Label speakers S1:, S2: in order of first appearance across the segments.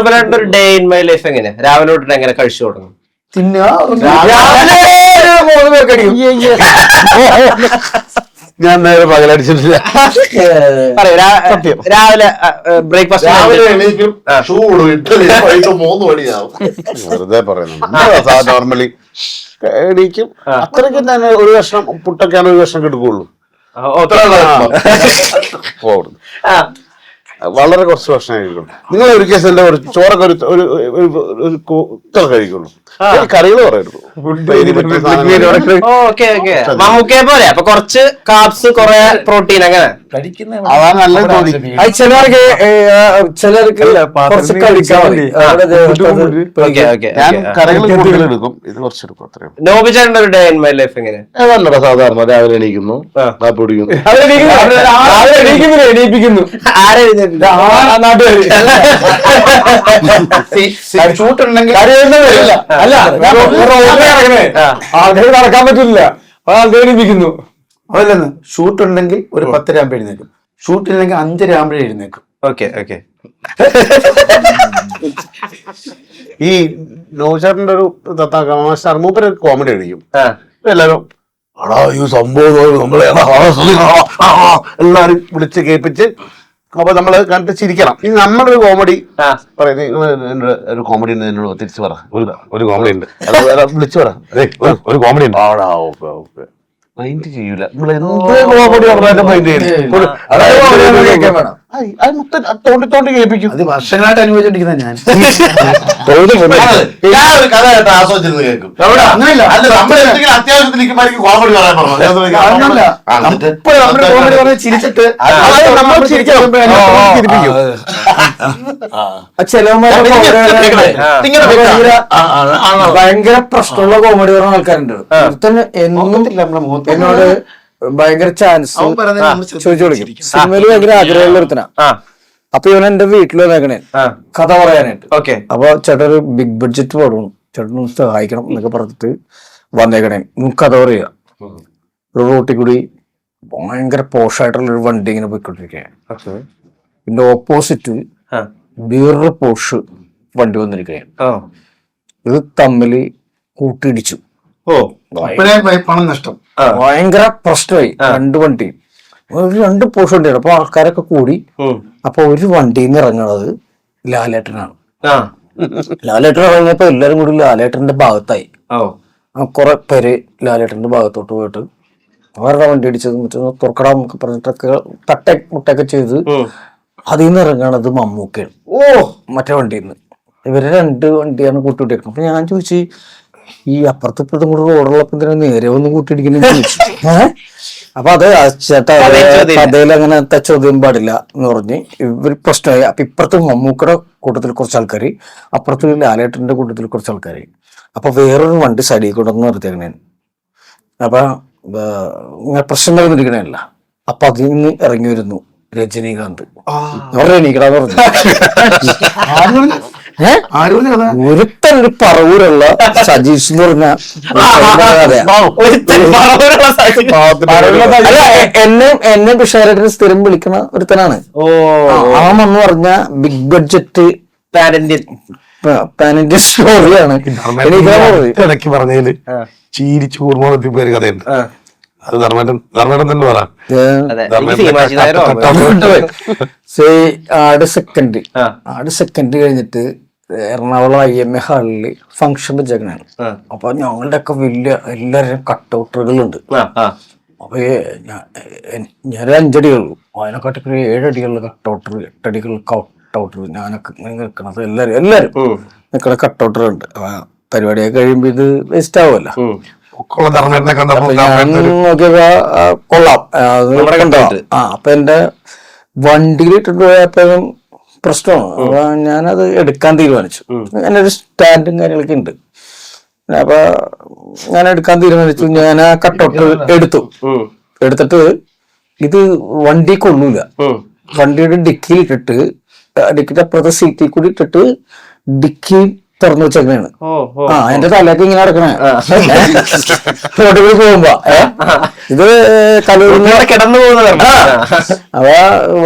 S1: നോർമലായിട്ട് ഒരു day in my life എങ്ങനെ രാവിലെ തൊട്ടിട്ട് എങ്ങനെ കഴിച്ചു തുടങ്ങും?
S2: ഞാൻ നേരെ പകലടിച്ചിട്ടില്ല.
S1: രാവിലെ ബ്രേക്ക്ഫാസ്റ്റ്
S2: വെറുതെ പറയുന്നു. നോർമലി എണീക്കും, അത്രയ്ക്കും തന്നെ ഒരു കഷ്ണം പുട്ടൊക്കെയാണ് ഒരു കഷ്ണം എടുക്കുള്ളൂ. വളരെ കുറച്ച് ഭക്ഷണം കഴിക്കുള്ളൂ. നിങ്ങൾ ഒരു കേസ് എന്റെ ഒരു ചോറൊക്കെ ഒരു കഴിക്കുള്ളൂ, കറികൾ പറയരുത്.
S1: പോലെ അപ്പൊ കുറച്ച് കാർബ്സ് കുറെ പ്രോട്ടീൻ അങ്ങനെ
S2: അതാ നല്ലത് തോന്നി.
S3: ചിലർക്ക്
S2: ഞാൻ കറികൾ കൂടുതൽ എടുക്കും, ഇത് കുറച്ചെടുക്കും, അത്രയും.
S1: നോബിചേട്ടൻ്റെ ഒരു ഡേ ഇൻ മൈ ലൈഫ് എങ്ങനെ?
S2: അതല്ലടാ, സാധാരണ രാവിലെ എണീക്കുന്നു, കാപ്പി കുടിക്കുന്നു.
S3: എണീപ്പിക്കുന്നു
S2: ഷൂട്ടുണ്ടെങ്കിൽ
S3: ആൾക്കാർ നടക്കാൻ പറ്റില്ല, ആൾക്കാർ എണീപ്പിക്കുന്നു.
S4: അതല്ലെന്ന് ഷൂട്ട് ഉണ്ടെങ്കിൽ ഒരു 10 ആകുമ്പോൾ എഴുന്നേക്കും, ഷൂട്ടില്ലെങ്കിൽ 5:30 ആകുമ്പോഴേ എഴുന്നേക്കും.
S1: Okay okay.
S2: ഈ നോചാറിന്റെ ഒരു മൂപ്പര് കോമഡി അടിക്കും. എല്ലാരും ഈ സംഭവം നമ്മളെ എല്ലാരും വിളിച്ച് കേൾപ്പിച്ച് അപ്പൊ നമ്മള് കണ്ടിട്ട് ചിരിക്കണം. ഇനി നമ്മളൊരു കോമഡി പറയുന്നത്, ഒരു കോമഡി ഉണ്ട് എന്നോട് തിരിച്ചു പറ, ഒരു കോമഡി ഉണ്ട് വിളിച്ചു പറ, ഒരു കോമഡി ഉണ്ട്. ഓക്കെ മൈൻഡ് ചെയ്യൂല. നമ്മൾ എന്ത് കോമഡി പറഞ്ഞാലും മൈൻഡ് ചെയ്യും. തോണ്ടി തോണ്ടി കേൾപ്പിക്കും.
S4: അത് വർഷങ്ങളായിട്ട് അനുഭവിച്ചോണ്ടിരിക്കുന്ന ഞാൻ
S2: കഥ കേട്ട് ആസ്വദിച്ചിരുന്ന് കേൾക്കും. അത്യാവശ്യത്തിൽ കോമഡി പറയാൻ
S4: പറഞ്ഞു ചിരിച്ചിട്ട് ഭയങ്കര പ്രശ്നമുള്ള കോമഡി പറഞ്ഞ ആൾക്കാരുണ്ട്. എന്നോട് ഭയങ്കര ചാൻസ് ചോദിച്ചു കൊടുക്കും. സിനിമയിൽ ഭയങ്കര ആഗ്രഹമുള്ള ഒരുത്തനാ. അപ്പൊ ഇവൻ എന്റെ വീട്ടിൽ വന്നേക്കണേ കഥ പറയാനായിട്ട്. അപ്പൊ ചേട്ടൻ ഒരു ബിഗ് ബഡ്ജറ്റ് പടവും, ചേട്ടൻ സഹായിക്കണം എന്നൊക്കെ പറഞ്ഞിട്ട് വന്നേക്കണേ. കഥ പറയുക, ഒരു റോട്ടിൽ കൂടി ഭയങ്കര പോഷായിട്ടുള്ള ഒരു വണ്ടി ഇങ്ങനെ പോയിക്കൊണ്ടിരിക്കുകയാണ്. ഇതിന്റെ ഓപ്പോസിറ്റ് വേറൊരു പോഷ് വണ്ടി വന്നിരിക്കുകയാണ്. ഇത് തമ്മിൽ കൂട്ടിയിടിച്ചു. പണം നഷ്ടം,
S3: ഭയങ്കര പ്രശ്നമായി. രണ്ട് വണ്ടി, രണ്ട് പോഷ് വണ്ടിയാണ്. അപ്പൊ ആൾക്കാരൊക്കെ കൂടി. അപ്പൊ ഒരു വണ്ടിയിൽ നിന്ന് ഇറങ്ങുന്നത് ലാലേട്ടനാണ്. ലാലേട്ടൻ ഇറങ്ങിയപ്പോ എല്ലാരും കൂടി ലാലേട്ടന്റെ ഭാഗത്തായി. കുറെ പേര് ലാലേട്ടന്റെ ഭാഗത്തോട്ട് പോയിട്ട് അവരുടെ വണ്ടി അടിച്ചത് തുറക്കടാം എന്നൊക്കെ പറഞ്ഞിട്ടൊക്കെ മുട്ടൊക്കെ ചെയ്ത് അതിൽ നിന്ന് ഇറങ്ങണത് മമ്മൂക്കയാണ്. മറ്റേ വണ്ടിയിൽ നിന്ന്. ഇവര് 2 വണ്ടിയാണ് കൂട്ടിയിട്ടേക്കുന്നത്. അപ്പൊ ഞാൻ ചോദിച്ചു, ഈ അപ്പുറത്തും ഇപ്പുറത്തും കൂടെ റോഡുള്ളപ്പോ എന്തിനാ നേരെ ഒന്നും കൂട്ടിയിടിക്കുന്ന ചോദിച്ചു. അപ്പൊ അത് ചേട്ടാ കഥയിൽ അങ്ങനത്തെ ചോദ്യം പാടില്ല എന്ന് പറഞ്ഞ് ഇവർ പ്രശ്നമായി. അപ്പൊ ഇപ്പുറത്ത് മമ്മൂക്കയുടെ കൂട്ടത്തിൽ കുറച്ച് ആൾക്കാർ, അപ്പുറത്ത് ലാലേട്ടന്റെ കൂട്ടത്തിൽ കുറച്ച് ആൾക്കാർ. അപ്പൊ വേറൊരു വണ്ടി സൈഡിൽ കൂടെ ഒന്ന് നിർത്തിയേക്കണേ. അപ്പൊ പ്രശ്നം നടന്നിരിക്കണല്ല. അപ്പൊ അതിൽ നിന്ന് ഇറങ്ങി വരുന്നു രജനീകാന്ത്. എണീക്കടാന്ന് പറഞ്ഞു. ഒരുത്തൻ ഒരു പറവൂരുള്ള സജീഷ് എന്ന് പറഞ്ഞ എന്നെ പിഷാരേട്ടന് സ്ഥിരം വിളിക്കുന്ന ഒരുത്തനാണ്. അവൻ എന്ന് പറഞ്ഞ ബിഗ് ബഡ്ജറ്റ് പാൻ ഇന്ത്യൻ സ്റ്റോറിയാണ്.
S2: ഇടയ്ക്ക് പറഞ്ഞതില് ചീരിച്ചു കൂർമ്മത്തി പേര് കഥയുണ്ട്. അത് ധർമ്മേട്ടൻ തന്നെ പറ.
S3: ആട് സെക്കൻഡ് കഴിഞ്ഞിട്ട് എറണാകുളം IMA ഹാളില് ഫംഗ്ഷൻ വെച്ചേക്കണാണ്. അപ്പൊ ഞങ്ങളുടെ ഒക്കെ വലിയ എല്ലാവരും കട്ടൗട്ടുകളുണ്ട്. അപ്പൊ ഞാൻ 5 അടികളുള്ളൂ, അതിനെക്കാട്ടി 7 അടികളിൽ കട്ടൗട്ടർ, 8 അടികളിൽ കട്ടൗട്ടർ. ഞാനൊക്കെ നിൽക്കണത് എല്ലാരും നിൽക്കണ കട്ടൗട്ടറുണ്ട്. പരിപാടിയൊക്കെ കഴിയുമ്പോ ഇത് വേസ്റ്റ് ആവുമല്ലോ. ഞാൻ നോക്കിയപ്പോ കൊള്ളാം. അപ്പൊ എന്റെ വണ്ടിയിൽ ഇട്ടിട്ട് പോയപ്പോഴും പ്രശ്നമാണ്. അപ്പൊ ഞാനത് എടുക്കാൻ തീരുമാനിച്ചു. എൻ്റെ ഒരു സ്റ്റാൻഡും കാര്യങ്ങളൊക്കെ ഉണ്ട്. അപ്പൊ ഞാൻ എടുക്കാൻ തീരുമാനിച്ചു. ഞാൻ ആ കട്ടൗട്ട് എടുത്തിട്ട് ഇത് വണ്ടി കൊള്ളൂല. വണ്ടിയുടെ ഡിക്കിയിൽ ഇട്ടിട്ട്, ഡിക്കിന്റെ അപ്പുറത്തെ സീറ്റിൽ കൂടി ഇട്ടിട്ട് ഡിക്കി തുറന്നു വെച്ചേക്കണാണ്. എന്റെ തലയൊക്കെ ഇങ്ങനെ നടക്കണേ റോഡിൽ കൂടി പോകുമ്പോ. ഇത് കലൂരിന്ന് കിടന്നു പോകുന്നതാണ്. അപ്പൊ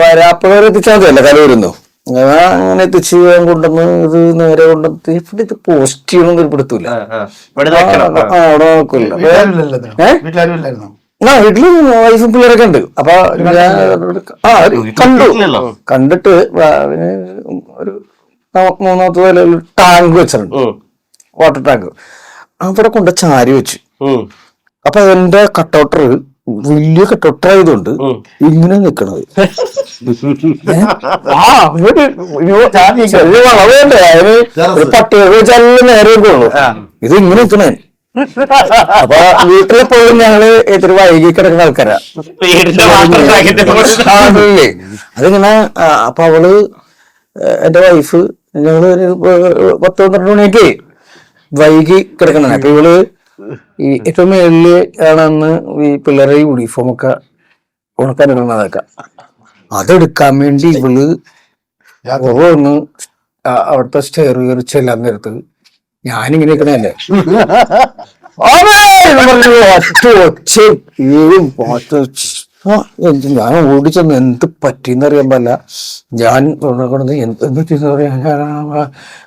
S3: വരാപ്പുഴ എത്തിച്ചാൽ മതിയല്ലേ കലൂരിന്നു. അങ്ങനെ എത്തിച്ച് ഞാൻ കൊണ്ടുവന്ന് ഇത് നേരെ കൊണ്ടുവന്ന് ഇവിടെ ഇത് പോസ്റ്റ് ചെയ്യണമെന്ന് ഒരു പിടുത്തൂല. അവിടെ നോക്കില്ല. ആ വീട്ടില് വൈഫും പിള്ളേരൊക്കെ ഉണ്ട്. അപ്പൊ ഞാൻ കണ്ടിട്ട് ഒരു 3ാമത്തെ നിലയിൽ ടാങ്ക് വെച്ചിട്ടുണ്ട്, വാട്ടർ ടാങ്ക്. അവിടെ കൊണ്ട് ചാരി വെച്ചു. അപ്പൊ എന്റെ കട്ടൗട്ടർ വലിയ കട്ടൗട്ടർ ആയതുകൊണ്ട് ഇങ്ങനെ നിക്കണത് വളവേണ്ടേ, അതിന് പട്ടിക വെച്ചാലും നേരെ ഉള്ളൂ. ഇത് ഇങ്ങനെ നിക്കണേ. അപ്പൊ വീട്ടിലെപ്പോഴും ഞങ്ങള് ഇത്തിരി വൈകി കിടക്കുന്ന ആൾക്കാരാ. അതിങ്ങനെ അപ്പൊ അവള് എന്റെ വൈഫ് ഞങ്ങള് ഒരു 10-12 മണിയൊക്കെ വൈകി കിടക്കണ. അപ്പൊ ഇവള് ഈ ഏറ്റവും മേളില് ആണെന്ന് ഈ പിള്ളേരുടെ യൂണിഫോം ഒക്കെ ഉണക്കാനിടുന്നതൊക്കെ അതെടുക്കാൻ വേണ്ടി ഇവള് ഒന്ന് അവിടുത്തെ സ്റ്റെയർ കയറി ചെല്ലാൻ നേരത്ത് ഞാനിങ്ങനെ നിൽക്കണല്ലേ ഞാൻ ഓടിച്ചെന്ന് എന്ത് പറ്റിയെന്നറിയാൻ പാടില്ല. ഞാൻ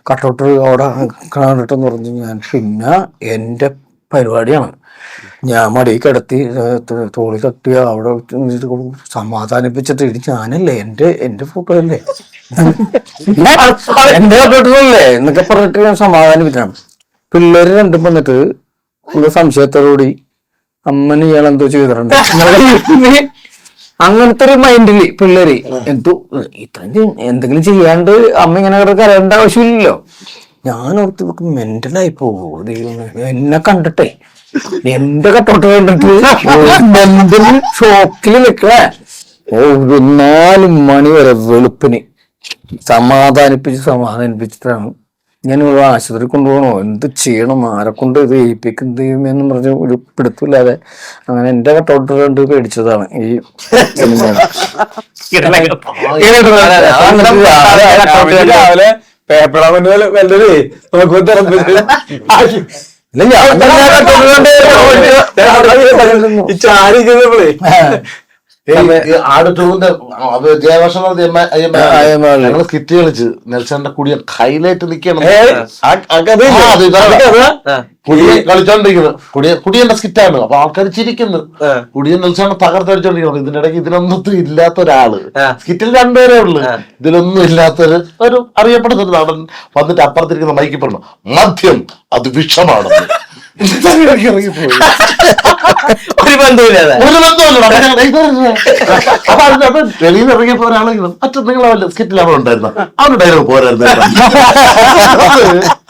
S3: കട്ടൗട്ട് അവിടെ കാണട്ടെന്ന് പറഞ്ഞു. ഞാൻ പിന്നെ എന്റെ പരിപാടിയാണ്. ഞാൻ മടി കിടത്തി തോളി തട്ടി അവിടെ സമാധാനിപ്പിച്ചിട്ട് ഞാനല്ലേ എന്റെ ഫോട്ടോ അല്ലേ എന്റെ കട്ടൗട്ടല്ലേ എന്നൊക്കെ പറഞ്ഞിട്ട് ഞാൻ സമാധാനിപ്പിച്ചാണ്. പിള്ളേര് രണ്ടും വന്നിട്ട് ഉള്ള സംശയത്തോടുകൂടി അമ്മന് ഇയാൾ എന്തോ ചെയ്തിട്ടുണ്ട് അങ്ങനത്തെ ഒരു മൈൻഡില് പിള്ളേര് എന്തോ ഇത്രയും എന്തെങ്കിലും ചെയ്യാണ്ട് അമ്മ ഇങ്ങനെ കരയേണ്ട ആവശ്യമില്ലല്ലോ. ഞാൻ ഓർത്ത് ഇവർക്ക് മെന്റലായി പോകും എന്നെ കണ്ടിട്ടെ. എന്റെ കട്ടോട്ട് കണ്ടിട്ട് മെന്റൽ ഷോക്കില് നിക്കണേ. 4 മണി വരെ വെളുപ്പിന് സമാധാനിപ്പിച്ചിട്ടാണ് ഞാൻ ആശുപത്രി കൊണ്ടുപോകണോ എന്ത് ചെയ്യണം ആരെ കൊണ്ട് ഇത് ഏൽപ്പിക്കുന്നത് എന്ന് പറഞ്ഞ ഒരു പിടുത്തില്ലാതെ അങ്ങനെ എന്റെ കട്ടൗട്ട് കണ്ട് പേടിച്ചതാണ് ഈ
S4: രാവിലെ
S2: ഞങ്ങള് സ്കിറ്റ് കളിച്ച് നെൽസന്റെ കുടിയ ഹൈലൈറ്റ് നിക്കണം. കളിച്ചോണ്ടിരിക്കുന്നത് കുടിയന്റെ സ്കിറ്റാണ്. അപ്പൊ ആൾക്കാർ ചിരിക്കുന്നു. കുടിയൻ നെൽസോണ്ട് തകർത്തടിച്ചോണ്ടിരിക്കുന്നത്. ഇതിന്റെ ഇടയ്ക്ക് ഇതിനൊന്നും ഇല്ലാത്ത ഒരാള് സ്കിറ്റിൽ 2 പേരേ ഉള്ളു. ഇതിലൊന്നും ഇല്ലാത്തൊരു അറിയപ്പെടുന്ന ഒരു നടൻ വന്നിട്ട് അപ്പുറത്തിരിക്കുന്ന മൈക്കിൽ പറഞ്ഞു മദ്യം അത് വിഷമാണ്.
S1: ഒരു ബന്ധമില്ല.
S2: അപ്പൊ വെളിയിൽ ഇറങ്ങിയപ്പോ ഒരാളെങ്കിലും മറ്റു നിങ്ങളെ സ്കിറ്റിൽ അവിടെ ഉണ്ടായിരുന്ന അവരുടെ ഡയലോഗ് പോരായിരുന്നു.